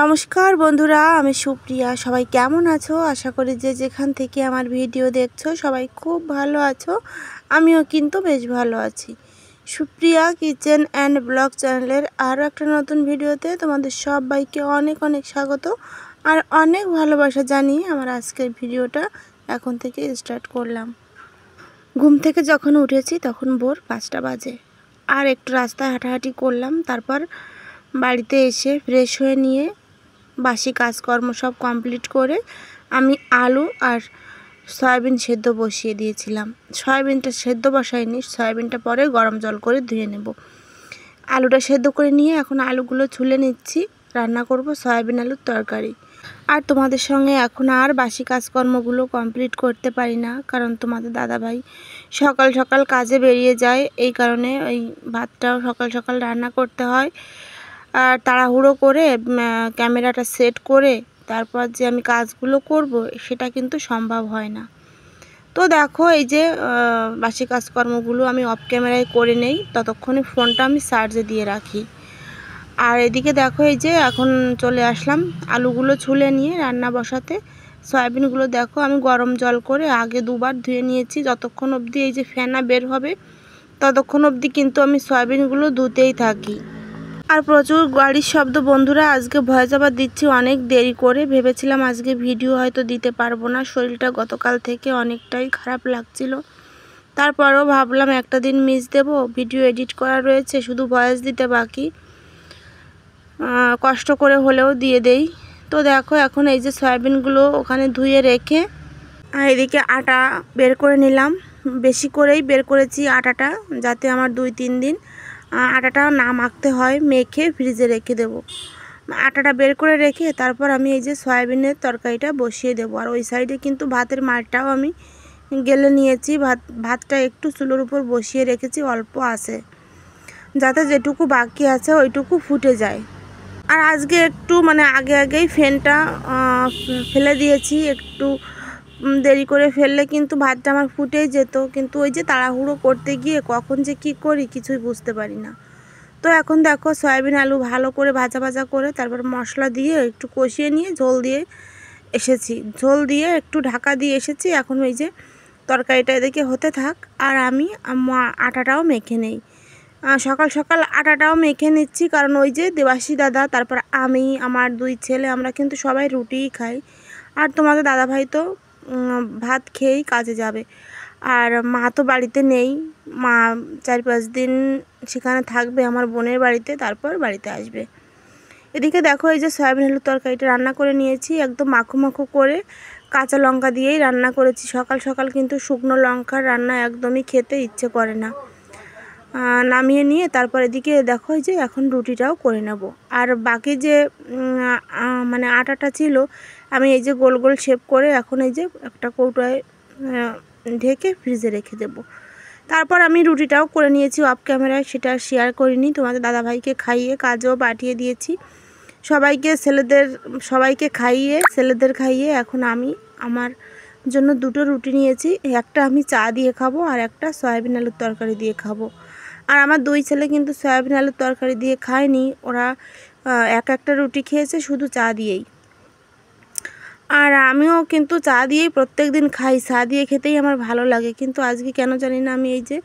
নমস্কার বন্ধুরা, আমি সুপ্রিয়া। সবাই কেমন আছো? আশা করি যে যেখান থেকে আমার ভিডিও দেখছো সবাই খুব ভালো আছো। আমিও কিন্তু বেশ ভালো আছি। সুপ্রিয়া কিচেন অ্যান্ড ব্লগ চ্যানেলের আরও একটা নতুন ভিডিওতে তোমাদের সবাইকে অনেক অনেক স্বাগত আর অনেক ভালোবাসা জানিয়ে আমার আজকের ভিডিওটা এখন থেকে স্টার্ট করলাম। ঘুম থেকে যখন উঠেছি তখন ভোর 5টা বাজে। আর একটু রাস্তায় হাঁটাহাঁটি করলাম, তারপর বাড়িতে এসে ফ্রেশ হয়ে নিয়ে বাসি কাজকর্ম সব কমপ্লিট করে আমি আলু আর সয়াবিন সেদ্ধ বসিয়ে দিয়েছিলাম। সয়াবিনটা সেদ্ধ বসাইনি, সয়াবিনটা পরে গরম জল করে ধুয়ে নেব। আলুটা সেদ্ধ করে নিয়ে এখন আলুগুলো ছুলে নিচ্ছি, রান্না করব সয়াবিন আলুর তরকারি। আর তোমাদের সঙ্গে এখন আর বাসি কাজকর্মগুলো কমপ্লিট করতে পারি না, কারণ তোমাদের দাদাভাই সকাল সকাল কাজে বেরিয়ে যায়, এই কারণে ওই ভাতটাও সকাল সকাল রান্না করতে হয়। আর তাড়াহুড়ো করে ক্যামেরাটা সেট করে তারপর যে আমি কাজগুলো করব সেটা কিন্তু সম্ভব হয় না। তো দেখো এই যে বাসি কাজকর্মগুলো আমি অফ ক্যামেরায় করে নেই, ততক্ষণে ফোনটা আমি চার্জে দিয়ে রাখি। আর এদিকে দেখো এই যে এখন চলে আসলাম আলুগুলো ছুলে নিয়ে রান্না বসাতে। সয়াবিনগুলো দেখো আমি গরম জল করে আগে দুবার ধুয়ে নিয়েছি, যতক্ষণ অবধি এই যে ফেনা বের হবে ততক্ষণ অবধি কিন্তু আমি সয়াবিনগুলো ধুতেই থাকি। আর প্রচুর গাড়ির শব্দ বন্ধুরা, আজকে ভয়েস ওভার দিচ্ছি অনেক দেরি করে। ভেবেছিলাম আজকে ভিডিও হয়তো দিতে পারবো না, শরীরটা গতকাল থেকে অনেকটাই খারাপ লাগছিল। তারপরেও ভাবলাম একটা দিন মিস দেব, ভিডিও এডিট করা রয়েছে, শুধু ভয়েস দিতে বাকি, কষ্ট করে হলেও দিয়ে দেই। তো দেখো এখন এই যে সয়াবিনগুলো ওখানে ধুয়ে রেখে এদিকে আটা বের করে নিলাম। বেশি করেই বের করেছি আটাটা, যাতে আমার 2-3 দিন আটাটা না মাখতে হয়, মেখে ফ্রিজে রেখে দেব। আটাটা বের করে রেখে তারপর আমি এই যে সয়াবিনের তরকারিটা বসিয়ে দেব। আর ওই সাইডে কিন্তু ভাতের মাড়টাও আমি গেলে নিয়েছি। ভাতটা একটু চুলোর উপর বসিয়ে রেখেছি অল্প আছে, যাতে যেটুকু বাকি আছে ওইটুকু ফুটে যায়। আর আজকে একটু আগেই ফ্যানটা ফেলে দিয়েছি, একটু দেরি করে ফেললে কিন্তু ভাতটা আমার ফুটেই যেত, কিন্তু ওই যে তাড়াহুড়ো করতে গিয়ে কখন যে কি করি কিছুই বুঝতে পারি না। তো এখন দেখো সয়াবিন আলু ভালো করে ভাজা ভাজা করে তারপর মশলা দিয়ে একটু কষিয়ে নিয়ে ঝোল দিয়ে একটু ঢাকা দিয়ে এসেছি। এখন ওই যে তরকারিটা এদিকে হতে থাক আর আমি আটাটাও মেখে নেই। সকাল সকাল আটাটাও মেখে নিচ্ছি, কারণ ওই যে দেবাশী দাদা, তারপর আমি, আমার 2 ছেলে, আমরা কিন্তু সবাই রুটিই খাই। আর তোমাদের দাদাভাই তো ভাত খেয়েই কাজে যাবে। আর মা তো বাড়িতে নেই, মা 4-5 দিন সেখানে থাকবে আমার বোনের বাড়িতে, তারপর বাড়িতে আসবে। এদিকে দেখো এই যে সয়াবিন আলুর তরকারিটা রান্না করে নিয়েছি, একদম মাখো মাখো করে কাঁচা লঙ্কা দিয়েই রান্না করেছি। সকাল সকাল কিন্তু শুকনো লঙ্কার রান্না একদমই খেতে ইচ্ছে করে না। নামিয়ে নিয়ে তারপর এদিকে দেখো এই যে এখন রুটিটাও করে নেব। আর বাকি যে আটাটা ছিল আমি এই যে গোল গোল শেপ করে এখন এই যে একটা কৌটোয় ঢেকে ফ্রিজে রেখে দেব। তারপর আমি রুটিটাও করে নিয়েছি অফ ক্যামেরায়, সেটা শেয়ার করিনি। তোমাদের দাদাভাইকে খাইয়ে কাজেও পাঠিয়ে দিয়েছি, সবাইকে খাইয়ে ছেলেদের খাইয়ে এখন আমি আমার জন্য 2টো রুটি নিয়েছি। একটা আমি চা দিয়ে খাবো আর একটা সয়াবিন আলুর তরকারি দিয়ে খাবো। আর আমার 2 ছেলে কিন্তু সয়াবিন আলুর তরকারি দিয়ে খায়নি, ওরা একটা রুটি খেয়েছে শুধু চা দিয়েই। আর আমিও কিন্তু চা দিয়েই প্রত্যেক দিন খাই, চা দিয়ে খেতেই আমার ভালো লাগে, কিন্তু আজকে কেন জানি না আমি এই যে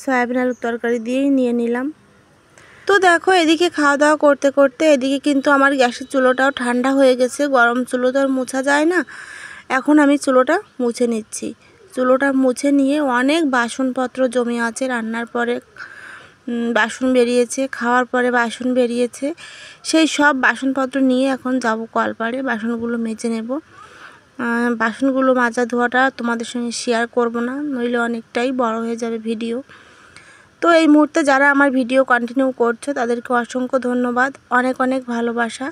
সয়াবিন আলুর তরকারি দিয়েই নিয়ে নিলাম। তো দেখো এদিকে খাওয়া দাওয়া করতে করতে এদিকে কিন্তু আমার গ্যাসের চুলোটাও ঠান্ডা হয়ে গেছে। গরম চুলো তো আর মোছা যায় না, এখন আমি চুলোটা মুছে নিচ্ছি। চুলোটা মুছে নিয়ে অনেক বাসনপত্র জমে আছে, রান্নার পরে বাসন বেরিয়েছে, খাওয়ার পরে বাসন বেরিয়েছে, সেই সব বাসনপত্র নিয়ে এখন যাব কলপাড়ে, বাসনগুলো মেজে নেব। বাসনগুলো মাজা ধোয়াটা তোমাদের সঙ্গে শেয়ার করব না, নইলে অনেকটাই বড় হয়ে যাবে ভিডিও। তো এই মুহূর্তে যারা আমার ভিডিও কন্টিনিউ করছো তাদেরকে অসংখ্য ধন্যবাদ, অনেক অনেক ভালোবাসা।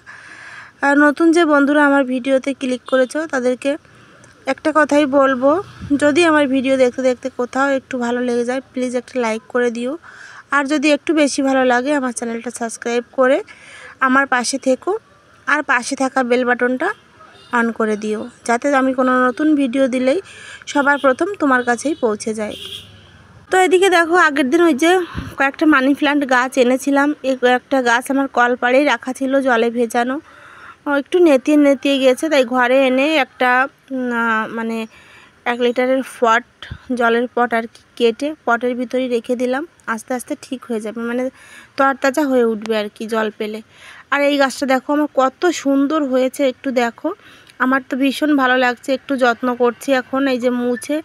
আর নতুন যে বন্ধুরা আমার ভিডিওতে ক্লিক করেছো তাদেরকে একটা কথাই বলবো, যদি আমার ভিডিও দেখতে দেখতে কোথাও একটু ভালো লেগে যায় প্লিজ একটা লাইক করে দিও। আর যদি একটু বেশি ভালো লাগে আমার চ্যানেলটা সাবস্ক্রাইব করে আমার পাশে থেকো, আর পাশে থাকা বেল বাটনটা অন করে দিও, যাতে আমি কোনো নতুন ভিডিও দিলেই সবার প্রথম তোমার কাছেই পৌঁছে যায়। তো এদিকে দেখো আগের দিন ওই যে কয়েকটা মানি প্ল্যান্ট গাছ এনেছিলাম, এই কয়েকটা গাছ আমার কলপাড়েই রাখা ছিল জলে ভেজানো। একটু নেতিয়ে নেতিয়ে গেছে, তাই ঘরে এনে একটা মানে 1 লিটারের পট, জলের পট আর কি, কেটে পটের ভিতরেই রেখে দিলাম। আস্তে আস্তে ঠিক হয়ে যাবে, মানে তরতাজা হয়ে উঠবে আর কি জল পেলে। আর এই গাছটা দেখো আমার কত সুন্দর হয়েছে, একটু দেখো। আমার তো ভীষণ ভালো লাগছে, একটু যত্ন করছি এখন। এই যে মুছে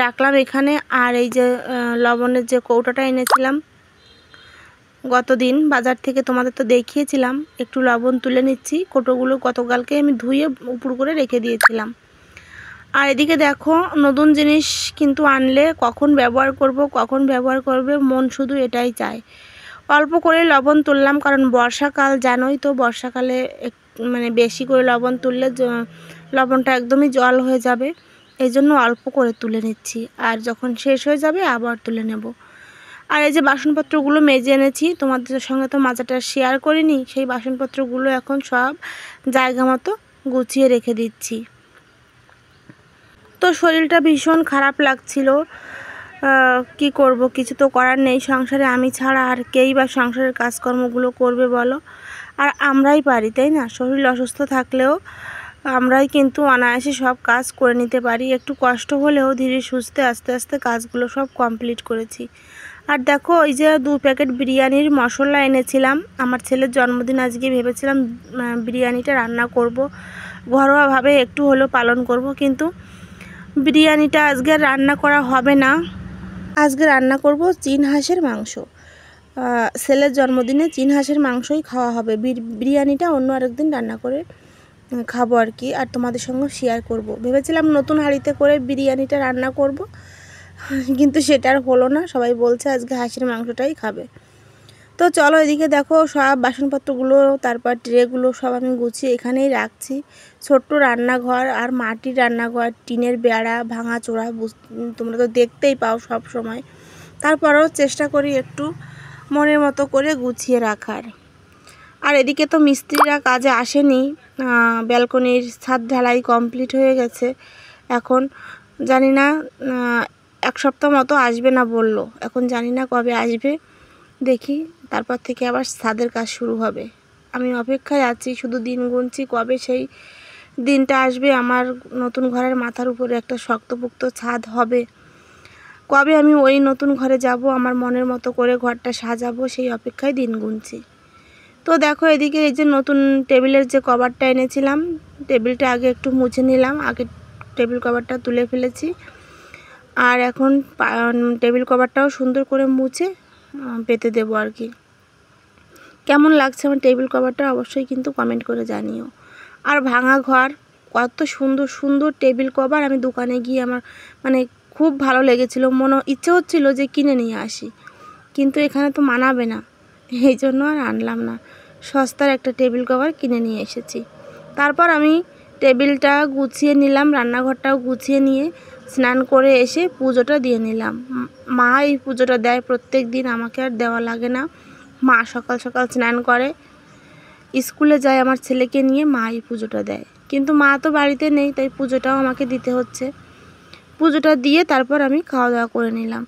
রাখলাম এখানে। আর এই যে লবণের যে কৌটাটা এনেছিলাম গতদিন বাজার থেকে, তোমাদের তো দেখিয়েছিলাম, একটু লবণ তুলে নিচ্ছি। কৌটোগুলো গতকালকে আমি ধুয়ে উপর করে রেখে দিয়েছিলাম। আর এদিকে দেখো, নতুন জিনিস কিন্তু আনলে কখন ব্যবহার করবে মন শুধু এটাই চায়। অল্প করে লবণ তুললাম, কারণ বর্ষাকাল জানোই তো, বর্ষাকালে মানে বেশি করে লবণ তুললে লবণটা একদমই জল হয়ে যাবে। এই জন্য অল্প করে তুলে নিচ্ছি, আর যখন শেষ হয়ে যাবে আবার তুলে নেব। আর এই যে বাসনপত্রগুলো মেজে এনেছি, তোমাদের সঙ্গে তো মাজাটা শেয়ার করিনি, সেই বাসনপত্রগুলো এখন সব জায়গা মতো গুছিয়ে রেখে দিচ্ছি। তো শরীরটা ভীষণ খারাপ লাগছিল, কি করব, কিছু তো করার নেই। সংসারে আমি ছাড়া আর কেই বা সংসারের কাজকর্মগুলো করবে বলো? আর আমরাই পারি, তাই না? শরীর অসুস্থ থাকলেও আমরাই কিন্তু অনায়াসে সব কাজ করে নিতে পারি। একটু কষ্ট হলেও ধীরে সুস্থে আস্তে আস্তে কাজগুলো সব কমপ্লিট করেছি। আর দেখো, ওই যে 2 প্যাকেট বিরিয়ানির মশলা এনেছিলাম, আমার ছেলের জন্মদিন আজকে, ভেবেছিলাম বিরিয়ানিটা রান্না করব, ঘরোয়াভাবে একটু হলেও পালন করব, কিন্তু বিরিয়ানিটা আজকে রান্না করা হবে না। আজকে রান্না করব চীন হাঁসের মাংস। ছেলের জন্মদিনে চীন হাঁসের মাংসই খাওয়া হবে, বিরিয়ানিটা অন্য আরেকদিন রান্না করে খাবো আর কি, আর তোমাদের সঙ্গে শেয়ার করব। ভেবেছিলাম নতুন হাঁড়িতে করে বিরিয়ানিটা রান্না করব, কিন্তু সেটা আর হলো না। সবাই বলছে আজকে হাঁসের মাংসটাই খাবে। তো চলো, এদিকে দেখো সব বাসনপত্রগুলো, তারপর ট্রেগুলো সব আমি গুছিয়ে এখানেই রাখছি। ছোট্ট রান্নাঘর, আর মাটির রান্নাঘর, টিনের বেড়া ভাঙাচোরা, তোমরা তো দেখতেই পাও সব সময়। তারপরেও চেষ্টা করি একটু মনের মতো করে গুছিয়ে রাখার। আর এদিকে তো মিস্ত্রিরা কাজে আসেনি, ব্যালকনির ছাদ ঢালাই কমপ্লিট হয়ে গেছে। এখন জানি না, 1 সপ্তাহ মতো আসবে না বলল, এখন জানি না কবে আসবে, দেখি। তারপর থেকে আবার ছাদের কাজ শুরু হবে। আমি অপেক্ষায় আছি, শুধু দিন গুনছি কবে সেই দিনটা আসবে, আমার নতুন ঘরের মাথার উপরে একটা শক্তপোক্ত ছাদ হবে, কবে আমি ওই নতুন ঘরে যাব, আমার মনের মতো করে ঘরটা সাজাবো, সেই অপেক্ষায় দিন গুনছি। তো দেখো, এদিকে এই যে নতুন টেবিলের যে কভারটা এনেছিলাম, টেবিলটা আগে একটু মুছে নিলাম, আগে টেবিল কভারটা তুলে ফেলেছি। আর এখন টেবিল কভারটাও সুন্দর করে মুছে পেতে দেবো আর কি। কেমন লাগছে আমার টেবিল কভারটা অবশ্যই কিন্তু কমেন্ট করে জানিও। আর ভাঙা ঘর, কত সুন্দর সুন্দর টেবিল কভার, আমি দোকানে গিয়ে আমার মানে খুব ভালো লেগেছিলো, ইচ্ছে হচ্ছিল যে কিনে নিয়ে আসি, কিন্তু এখানে তো মানাবে না, এই জন্য আর আনলাম না। সস্তার একটা টেবিল কভার কিনে নিয়ে এসেছি। তারপর আমি টেবিলটা গুছিয়ে নিলাম, রান্নাঘরটাও গুছিয়ে নিয়ে স্নান করে এসে পুজোটা দিয়ে নিলাম। মা এই পুজোটা দেয় প্রত্যেক দিন, আমাকে আর দেওয়া লাগে না। মা সকাল সকাল স্নান করে, স্কুলে যায় আমার ছেলেকে নিয়ে, মা এই পুজোটা দেয়। কিন্তু মা তো বাড়িতে নেই, তাই পুজোটাও আমাকে দিতে হচ্ছে। পুজোটা দিয়ে তারপর আমি খাওয়া দাওয়া করে নিলাম।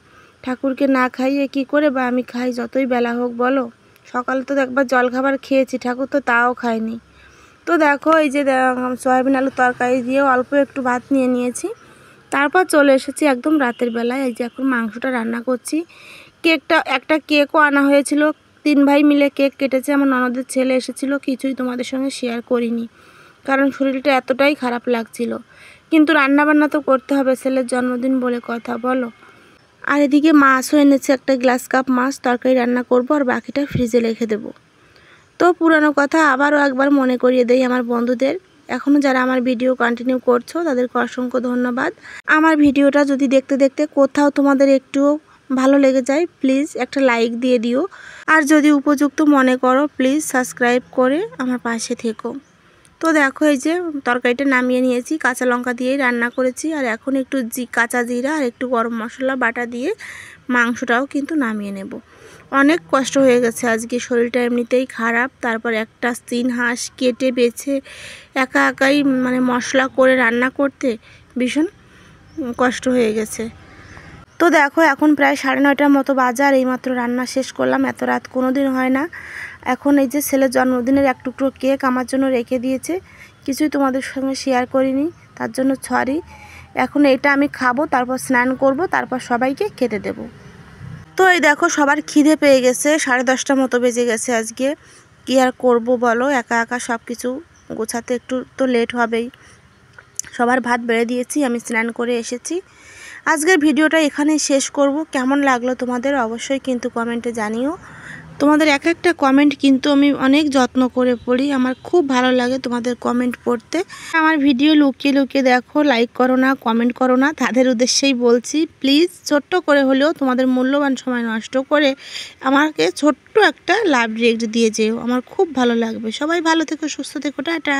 ঠাকুরকে না খাইয়ে কি করে বা আমি খাই, যতই বেলা হোক বলো? সকালে তো একবার জলখাবার খেয়েছি, ঠাকুর তো তাও খায়নি। তো দেখো, এই যে সয়াবিন আলু তরকারি দিয়ে অল্প একটু ভাত নিয়ে নিয়েছি। তারপর চলে এসেছি একদম রাতের বেলায়, এই যে এখন মাংসটা রান্না করছি। একটা কেকও আনা হয়েছিল, 3 ভাই মিলে কেক কেটেছে, আমার ননদের ছেলে এসেছিল, কিছুই তোমাদের সঙ্গে শেয়ার করিনি, কারণ শরীরটা এতটাই খারাপ লাগছিল। কিন্তু রান্নাবান্না তো করতে হবে, ছেলের জন্মদিন বলে কথা, বলো? আর এদিকে মাছও এনেছে, একটা গ্লাস কাপ মাছ, তরকারি রান্না করব, আর বাকিটা ফ্রিজে রেখে দেবো। তো পুরানো কথা আবারও একবার মনে করিয়ে দেই আমার বন্ধুদের, এখনও যারা আমার ভিডিও কন্টিনিউ করছো তাদেরকে অসংখ্য ধন্যবাদ। আমার ভিডিওটা যদি দেখতে দেখতে কোথাও তোমাদের একটুও ভালো লেগে যায়, প্লিজ একটা লাইক দিয়ে দিও, আর যদি উপযুক্ত মনে করো প্লিজ সাবস্ক্রাইব করে আমার পাশে থেকো। তো দেখো, এই যে তরকারিটা নামিয়ে নিয়েছি, কাঁচা লঙ্কা দিয়েই রান্না করেছি, আর এখন একটু কাঁচা জিরা আর একটু গরম মশলা বাটা দিয়ে মাংসটাও কিন্তু নামিয়ে নেব। অনেক কষ্ট হয়ে গেছে আজকে, শরীরটা এমনিতেই খারাপ, তারপর একটা চীন হাঁস কেটে বেছে একা একাই মানে মশলা করে রান্না করতে ভীষণ কষ্ট হয়ে গেছে। তো দেখো, এখন প্রায় 9:30টার মতো বাজার, এইমাত্র রান্না শেষ করলাম, এত রাত কোনো দিন হয় না। এখন এই যে ছেলের জন্মদিনের এক টুকরো কেক আমার জন্য রেখে দিয়েছে, কিছুই তোমাদের সঙ্গে শেয়ার করিনি, তার জন্য সরি। এখন এটা আমি খাবো, তারপর স্নান করব, তারপর সবাইকে খেতে দেব। তো এই দেখো সবার খিদে পেয়ে গেছে, 10:30 মতো বেজে গেছে আজকে। কী আর করবো বলো, একা একা সব কিছু গোছাতে একটু তো লেট হবেই। সবার ভাত বেড়ে দিয়েছি, আমি স্নান করে এসেছি। আজকের ভিডিওটা এখানেই শেষ করব। কেমন লাগলো তোমাদের অবশ্যই কিন্তু কমেন্টে জানিও। তোমাদের এক একটা কমেন্ট কিন্তু আমি অনেক যত্ন করে পড়ি, আমার খুব ভালো লাগে তোমাদের কমেন্ট পড়তে। আমার ভিডিও লুকিয়ে লুকিয়ে দেখো, লাইক করো না, কমেন্ট করো না, তাদের উদ্দেশ্যেই বলছি, প্লিজ ছোট্ট করে হলেও তোমাদের মূল্যবান সময় নষ্ট করে আমাকে ছোট্ট একটা লাভ রিয়েক্ট দিয়ে যেও, আমার খুব ভালো লাগবে। সবাই ভালো থেকো, সুস্থ থেকো, টাটা।